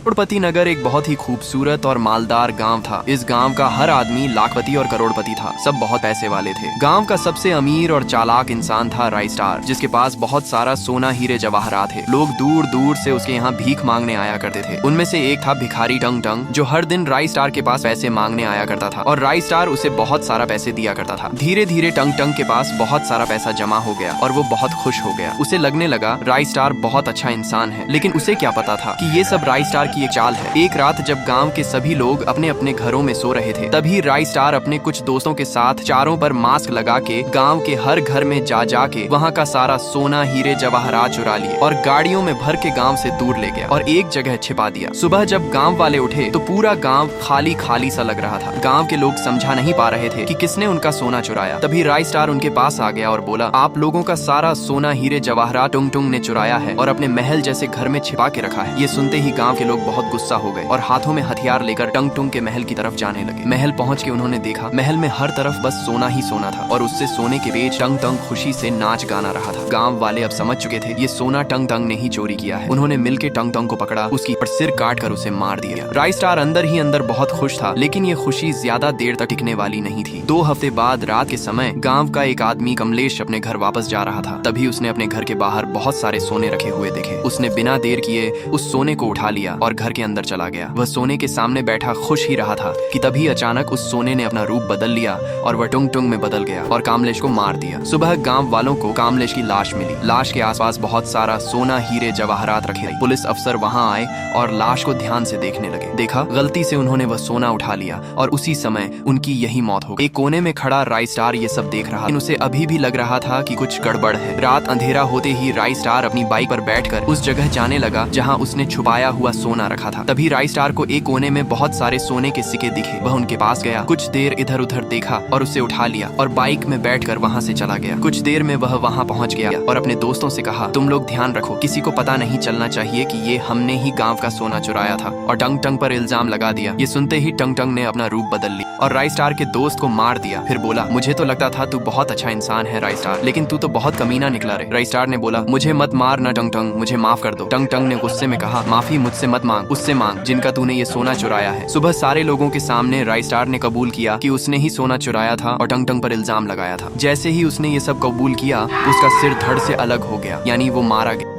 करोड़पति नगर एक बहुत ही खूबसूरत और मालदार गांव था। इस गांव का हर आदमी लाखपति और करोड़पति था। सब बहुत पैसे वाले थे। गांव का सबसे अमीर और चालाक इंसान था राई स्टार, जिसके पास बहुत सारा सोना हीरे जवाहरात थे। लोग दूर दूर से उसके यहाँ भीख मांगने आया करते थे। उनमें से एक था भिखारी टंग टंग, जो हर दिन राई स्टार के पास पैसे मांगने आया करता था और राई स्टार उसे बहुत सारा पैसे दिया करता था। धीरे धीरे टंग टंग के पास बहुत सारा पैसा जमा हो गया और वो बहुत खुश हो गया। उसे लगने लगा राई स्टार बहुत अच्छा इंसान है। लेकिन उसे क्या पता था कि ये सब राई स्टार की एक चाल है। एक रात जब गांव के सभी लोग अपने अपने घरों में सो रहे थे, तभी राई स्टार अपने कुछ दोस्तों के साथ चारों पर मास्क लगा के गांव के हर घर में जा के वहां का सारा सोना हीरे जवाहरात चुरा लिए और गाड़ियों में भर के गांव से दूर ले गया और एक जगह छिपा दिया। सुबह जब गांव वाले उठे तो पूरा गांव खाली खाली सा लग रहा था। गांव के लोग समझा नहीं पा रहे थे कि किसने उनका सोना चुराया। तभी राई स्टार उनके पास आ गया और बोला, आप लोगों का सारा सोना हीरे जवाहरात टुंग टुंग ने चुराया है और अपने महल जैसे घर में छिपा के रखा है। ये सुनते ही गांव के लोग बहुत गुस्सा हो गए और हाथों में हथियार लेकर टंग टुंग के महल की तरफ जाने लगे। महल पहुंच के उन्होंने देखा महल में हर तरफ बस सोना ही सोना था और उससे सोने के बीच टंग टंग खुशी से नाच गाना रहा था। गांव वाले अब समझ चुके थे ये सोना टंग टंग ने ही चोरी किया है। उन्होंने मिलकर टंग टंग को पकड़ा, उसकी सिर काट कर उसे मार दिया। राई स्टार अंदर ही अंदर बहुत खुश था, लेकिन ये खुशी ज्यादा देर तक टिकने वाली नहीं थी। 2 हफ्ते बाद रात के समय गांव का एक आदमी कमलेश अपने घर वापस जा रहा था। तभी उसने अपने घर के बाहर बहुत सारे सोने रखे हुए देखे। उसने बिना देर किए उस सोने को उठा लिया और घर के अंदर चला गया। वह सोने के सामने बैठा खुश ही रहा था कि तभी अचानक उस सोने ने अपना रूप बदल लिया और वह टुंग टुंग में बदल गया और कामलेश को मार दिया। सुबह गांव वालों को कामलेश की लाश मिली। लाश के आसपास बहुत सारा सोना हीरे जवाहरात रखे। पुलिस अफसर वहां आए और लाश को ध्यान से देखने लगे। देखा गलती से उन्होंने वह सोना उठा लिया और उसी समय उनकी यही मौत हो गई। एक कोने में खड़ा राई स्टार ये सब देख रहा, लेकिन उसे अभी भी लग रहा था कि कुछ गड़बड़ है। रात अंधेरा होते ही राई स्टार अपनी बाइक पर बैठकर उस जगह जाने लगा जहां उसने छुपाया हुआ सोना रखा था। तभी राई स्टार को एक कोने में बहुत सारे सोने के सिक्के दिखे। वह उनके पास गया, कुछ देर इधर उधर देखा और उसे उठा लिया और बाइक में बैठकर वहां से चला गया। कुछ देर में वह वहां पहुंच गया और अपने दोस्तों से कहा, तुम लोग ध्यान रखो, किसी को पता नहीं चलना चाहिए कि ये हमने ही गांव का सोना चुराया था, और टंग टंग पर इल्जाम लगा दिया। ये सुनते ही टंग टंग ने अपना रूप बदल लिया और राई स्टार के दोस्त को मार दिया। फिर बोला, मुझे तो लगता था तू बहुत अच्छा इंसान है राई स्टार, लेकिन तू तो बहुत कमीना निकला रे। राई स्टार ने बोला, मुझे मत मार ना टंग टंग, मुझे माफ कर दो। टंग टंग ने गुस्से में कहा, माफी मुझसे मत मांग, उससे मांग जिनका तूने ये सोना चुराया है। सुबह सारे लोगों के सामने राई स्टार ने कबूल किया कि उसने ही सोना चुराया था और टंग टंग पर इल्जाम लगाया था। जैसे ही उसने ये सब कबूल किया, उसका सिर धड़ से अलग हो गया, यानी वो मारा गया।